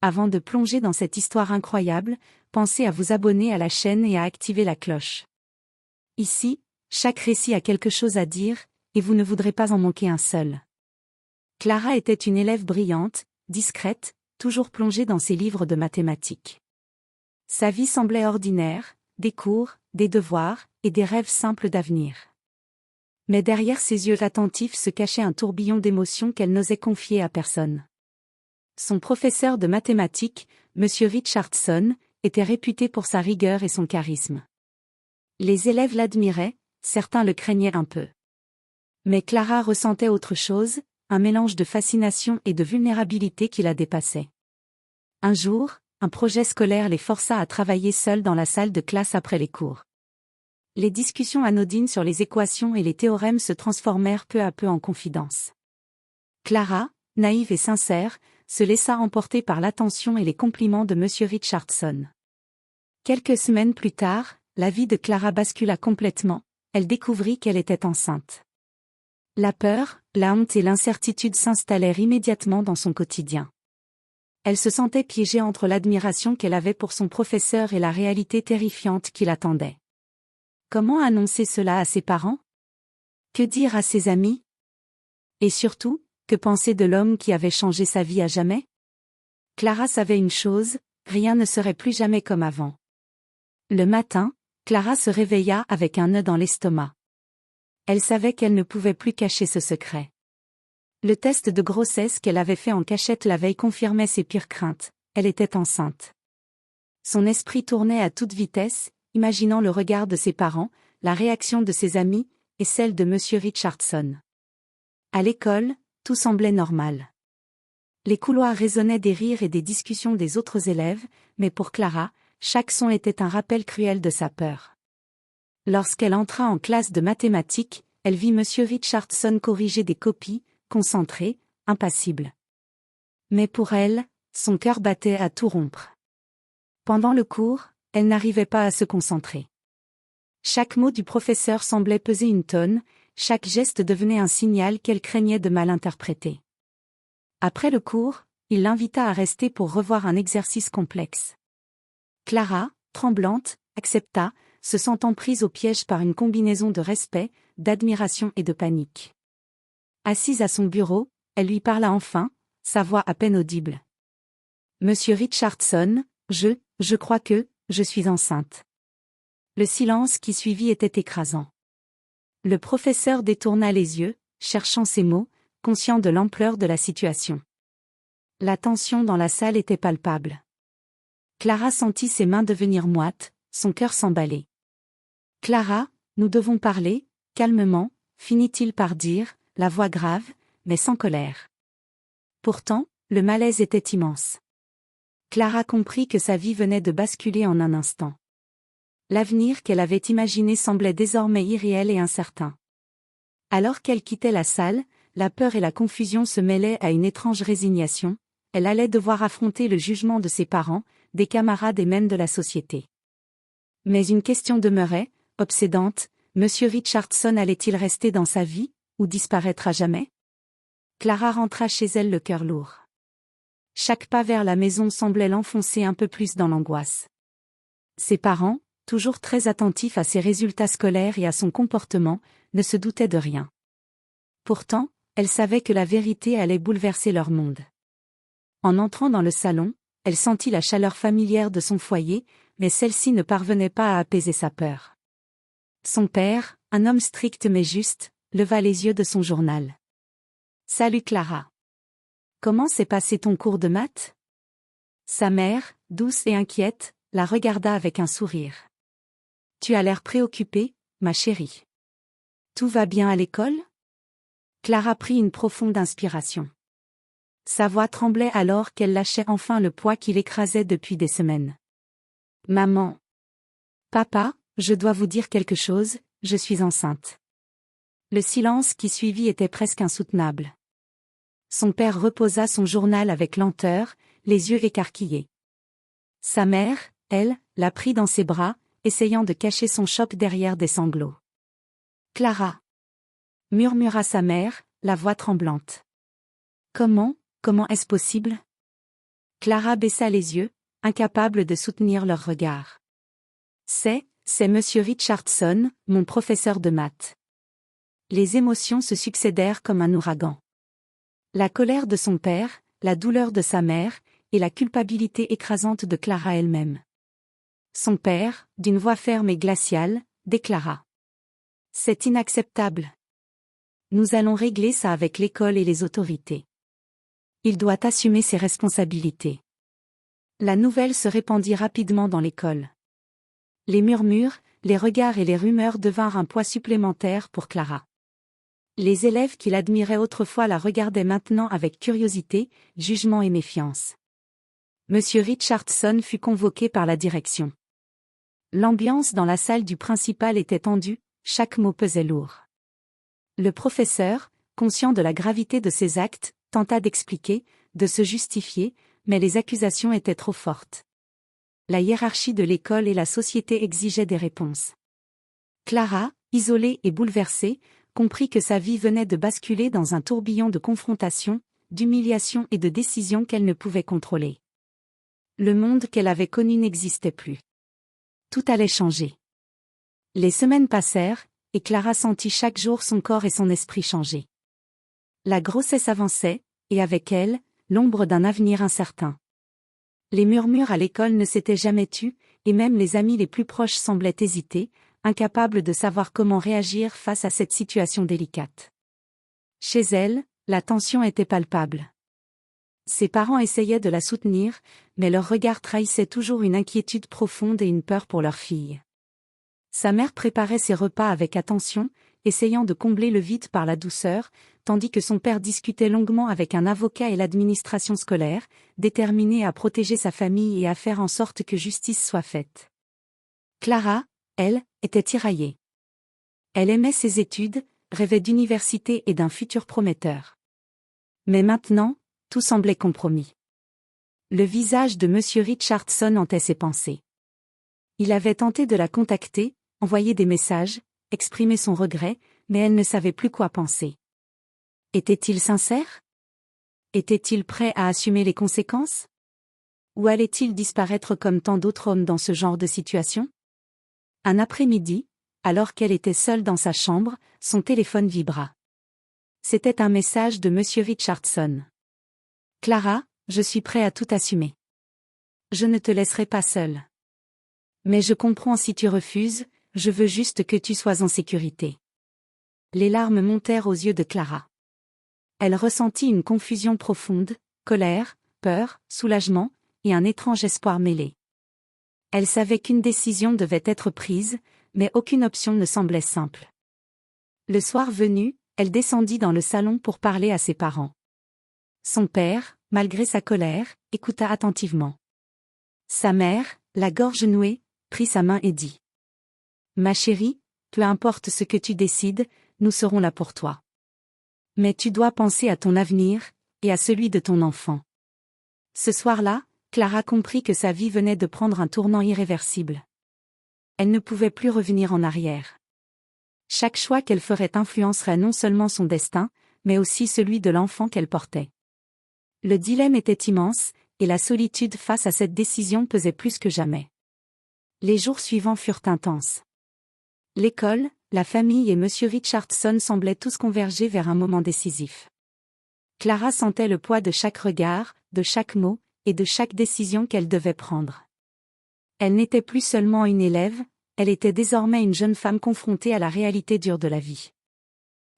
Avant de plonger dans cette histoire incroyable, pensez à vous abonner à la chaîne et à activer la cloche. Ici, chaque récit a quelque chose à dire, et vous ne voudrez pas en manquer un seul. Clara était une élève brillante, discrète, toujours plongée dans ses livres de mathématiques. Sa vie semblait ordinaire, des cours, des devoirs, et des rêves simples d'avenir. Mais derrière ses yeux attentifs se cachait un tourbillon d'émotions qu'elle n'osait confier à personne. Son professeur de mathématiques, M. Richardson, était réputé pour sa rigueur et son charisme. Les élèves l'admiraient, certains le craignaient un peu. Mais Clara ressentait autre chose, un mélange de fascination et de vulnérabilité qui la dépassait. Un jour, un projet scolaire les força à travailler seuls dans la salle de classe après les cours. Les discussions anodines sur les équations et les théorèmes se transformèrent peu à peu en confidences. Clara, naïve et sincère, se laissa emporter par l'attention et les compliments de M. Richardson. Quelques semaines plus tard, la vie de Clara bascula complètement, elle découvrit qu'elle était enceinte. La peur, la honte et l'incertitude s'installèrent immédiatement dans son quotidien. Elle se sentait piégée entre l'admiration qu'elle avait pour son professeur et la réalité terrifiante qui l'attendait. Comment annoncer cela à ses parents? Que dire à ses amis? Et surtout, que penser de l'homme qui avait changé sa vie à jamais? Clara savait une chose, rien ne serait plus jamais comme avant. Le matin, Clara se réveilla avec un nœud dans l'estomac. Elle savait qu'elle ne pouvait plus cacher ce secret. Le test de grossesse qu'elle avait fait en cachette la veille confirmait ses pires craintes, elle était enceinte. Son esprit tournait à toute vitesse, imaginant le regard de ses parents, la réaction de ses amis, et celle de M. Richardson. À l'école, tout semblait normal. Les couloirs résonnaient des rires et des discussions des autres élèves, mais pour Clara, chaque son était un rappel cruel de sa peur. Lorsqu'elle entra en classe de mathématiques, elle vit M. Richardson corriger des copies, concentré, impassible. Mais pour elle, son cœur battait à tout rompre. Pendant le cours, elle n'arrivait pas à se concentrer. Chaque mot du professeur semblait peser une tonne, chaque geste devenait un signal qu'elle craignait de mal interpréter. Après le cours, il l'invita à rester pour revoir un exercice complexe. Clara, tremblante, accepta, se sentant prise au piège par une combinaison de respect, d'admiration et de panique. Assise à son bureau, elle lui parla enfin, sa voix à peine audible. « Monsieur Richardson, je crois que, je suis enceinte. » Le silence qui suivit était écrasant. Le professeur détourna les yeux, cherchant ses mots, conscient de l'ampleur de la situation. La tension dans la salle était palpable. Clara sentit ses mains devenir moites, son cœur s'emballer. « Clara, nous devons parler, calmement, finit-il par dire, la voix grave, mais sans colère. Pourtant, le malaise était immense. Clara comprit que sa vie venait de basculer en un instant. L'avenir qu'elle avait imaginé semblait désormais irréel et incertain. Alors qu'elle quittait la salle, la peur et la confusion se mêlaient à une étrange résignation, elle allait devoir affronter le jugement de ses parents, des camarades et même de la société. Mais une question demeurait, obsédante, M. Richardson allait-il rester dans sa vie, ou disparaître à jamais? Clara rentra chez elle le cœur lourd. Chaque pas vers la maison semblait l'enfoncer un peu plus dans l'angoisse. Ses parents, toujours très attentifs à ses résultats scolaires et à son comportement, ne se doutaient de rien. Pourtant, elle savait que la vérité allait bouleverser leur monde. En entrant dans le salon, elle sentit la chaleur familière de son foyer, mais celle-ci ne parvenait pas à apaiser sa peur. Son père, un homme strict mais juste, leva les yeux de son journal. « Salut Clara. Comment s'est passé ton cours de maths ?» Sa mère, douce et inquiète, la regarda avec un sourire. « Tu as l'air préoccupée, ma chérie. Tout va bien à l'école ?» Clara prit une profonde inspiration. Sa voix tremblait alors qu'elle lâchait enfin le poids qui l'écrasait depuis des semaines. « Maman. Papa, je dois vous dire quelque chose, je suis enceinte. » Le silence qui suivit était presque insoutenable. Son père reposa son journal avec lenteur, les yeux écarquillés. Sa mère, elle, la prit dans ses bras, essayant de cacher son choc derrière des sanglots. « Clara !» murmura sa mère, la voix tremblante. « Comment est-ce possible ?» Clara baissa les yeux, incapable de soutenir leur regard. C'est Monsieur Richardson, mon professeur de maths. Les émotions se succédèrent comme un ouragan. La colère de son père, la douleur de sa mère, et la culpabilité écrasante de Clara elle-même. Son père, d'une voix ferme et glaciale, déclara. C'est inacceptable. Nous allons régler ça avec l'école et les autorités. Il doit assumer ses responsabilités. La nouvelle se répandit rapidement dans l'école. Les murmures, les regards et les rumeurs devinrent un poids supplémentaire pour Clara. Les élèves qui l'admiraient autrefois la regardaient maintenant avec curiosité, jugement et méfiance. Monsieur Richardson fut convoqué par la direction. L'ambiance dans la salle du principal était tendue, chaque mot pesait lourd. Le professeur, conscient de la gravité de ses actes, tenta d'expliquer, de se justifier, mais les accusations étaient trop fortes. La hiérarchie de l'école et la société exigeaient des réponses. Clara, isolée et bouleversée, comprit que sa vie venait de basculer dans un tourbillon de confrontations, d'humiliations et de décisions qu'elle ne pouvait contrôler. Le monde qu'elle avait connu n'existait plus. Tout allait changer. Les semaines passèrent, et Clara sentit chaque jour son corps et son esprit changer. La grossesse avançait, et avec elle, l'ombre d'un avenir incertain. Les murmures à l'école ne s'étaient jamais tus, et même les amis les plus proches semblaient hésiter, incapables de savoir comment réagir face à cette situation délicate. Chez elle, la tension était palpable. Ses parents essayaient de la soutenir, mais leur regard trahissait toujours une inquiétude profonde et une peur pour leur fille. Sa mère préparait ses repas avec attention, essayant de combler le vide par la douceur, tandis que son père discutait longuement avec un avocat et l'administration scolaire, déterminé à protéger sa famille et à faire en sorte que justice soit faite. Clara, elle, était tiraillée. Elle aimait ses études, rêvait d'université et d'un futur prometteur. Mais maintenant, tout semblait compromis. Le visage de Monsieur Richardson hantait ses pensées. Il avait tenté de la contacter, envoyer des messages, exprimer son regret, mais elle ne savait plus quoi penser. Était-il sincère? Était-il prêt à assumer les conséquences? Ou allait-il disparaître comme tant d'autres hommes dans ce genre de situation? Un après-midi, alors qu'elle était seule dans sa chambre, son téléphone vibra. C'était un message de Monsieur Richardson. « Clara, je suis prêt à tout assumer. Je ne te laisserai pas seule. Mais je comprends si tu refuses, je veux juste que tu sois en sécurité. » Les larmes montèrent aux yeux de Clara. Elle ressentit une confusion profonde, colère, peur, soulagement, et un étrange espoir mêlé. Elle savait qu'une décision devait être prise, mais aucune option ne semblait simple. Le soir venu, elle descendit dans le salon pour parler à ses parents. Son père, malgré sa colère, écouta attentivement. Sa mère, la gorge nouée, prit sa main et dit : « Ma chérie, peu importe ce que tu décides, nous serons là pour toi. Mais tu dois penser à ton avenir, et à celui de ton enfant. » Ce soir-là, Clara comprit que sa vie venait de prendre un tournant irréversible. Elle ne pouvait plus revenir en arrière. Chaque choix qu'elle ferait influencerait non seulement son destin, mais aussi celui de l'enfant qu'elle portait. Le dilemme était immense, et la solitude face à cette décision pesait plus que jamais. Les jours suivants furent intenses. L'école, la famille et Monsieur Richardson semblaient tous converger vers un moment décisif. Clara sentait le poids de chaque regard, de chaque mot, et de chaque décision qu'elle devait prendre. Elle n'était plus seulement une élève, elle était désormais une jeune femme confrontée à la réalité dure de la vie.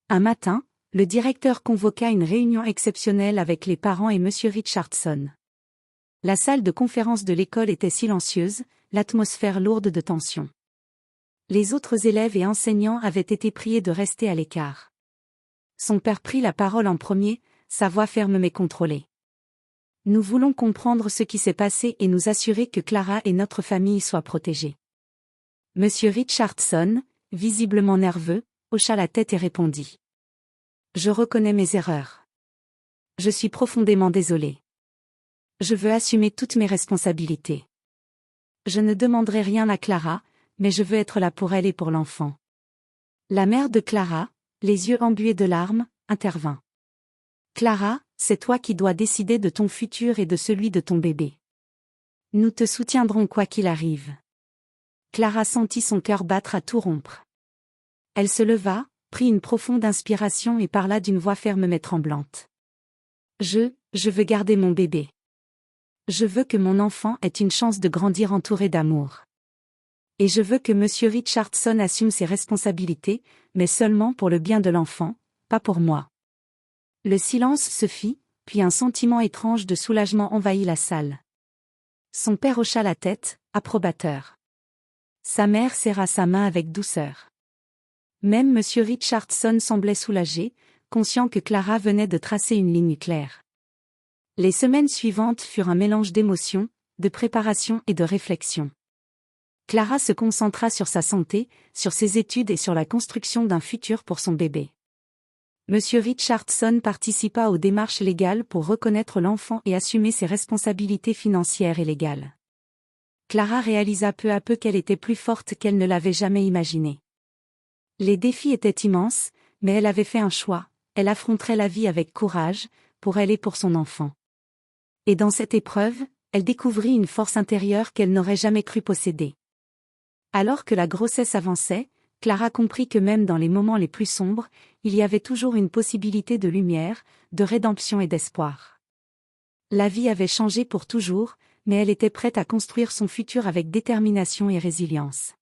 Un matin, le directeur convoqua une réunion exceptionnelle avec les parents et Monsieur Richardson. La salle de conférence de l'école était silencieuse, l'atmosphère lourde de tension. Les autres élèves et enseignants avaient été priés de rester à l'écart. Son père prit la parole en premier, sa voix ferme mais contrôlée. « Nous voulons comprendre ce qui s'est passé et nous assurer que Clara et notre famille soient protégées. » Monsieur Richardson, visiblement nerveux, hocha la tête et répondit : « Je reconnais mes erreurs. Je suis profondément désolé. Je veux assumer toutes mes responsabilités. Je ne demanderai rien à Clara, mais je veux être là pour elle et pour l'enfant. » La mère de Clara, les yeux embués de larmes, intervint. Clara, c'est toi qui dois décider de ton futur et de celui de ton bébé. Nous te soutiendrons quoi qu'il arrive. Clara sentit son cœur battre à tout rompre. Elle se leva, prit une profonde inspiration et parla d'une voix ferme mais tremblante. Je veux garder mon bébé. Je veux que mon enfant ait une chance de grandir entouré d'amour. Et je veux que Monsieur Richardson assume ses responsabilités, mais seulement pour le bien de l'enfant, pas pour moi. Le silence se fit, puis un sentiment étrange de soulagement envahit la salle. Son père hocha la tête, approbateur. Sa mère serra sa main avec douceur. Même Monsieur Richardson semblait soulagé, conscient que Clara venait de tracer une ligne claire. Les semaines suivantes furent un mélange d'émotions, de préparation et de réflexion. Clara se concentra sur sa santé, sur ses études et sur la construction d'un futur pour son bébé. Monsieur Richardson participa aux démarches légales pour reconnaître l'enfant et assumer ses responsabilités financières et légales. Clara réalisa peu à peu qu'elle était plus forte qu'elle ne l'avait jamais imaginé. Les défis étaient immenses, mais elle avait fait un choix, elle affronterait la vie avec courage, pour elle et pour son enfant. Et dans cette épreuve, elle découvrit une force intérieure qu'elle n'aurait jamais cru posséder. Alors que la grossesse avançait, Clara comprit que même dans les moments les plus sombres, il y avait toujours une possibilité de lumière, de rédemption et d'espoir. La vie avait changé pour toujours, mais elle était prête à construire son futur avec détermination et résilience.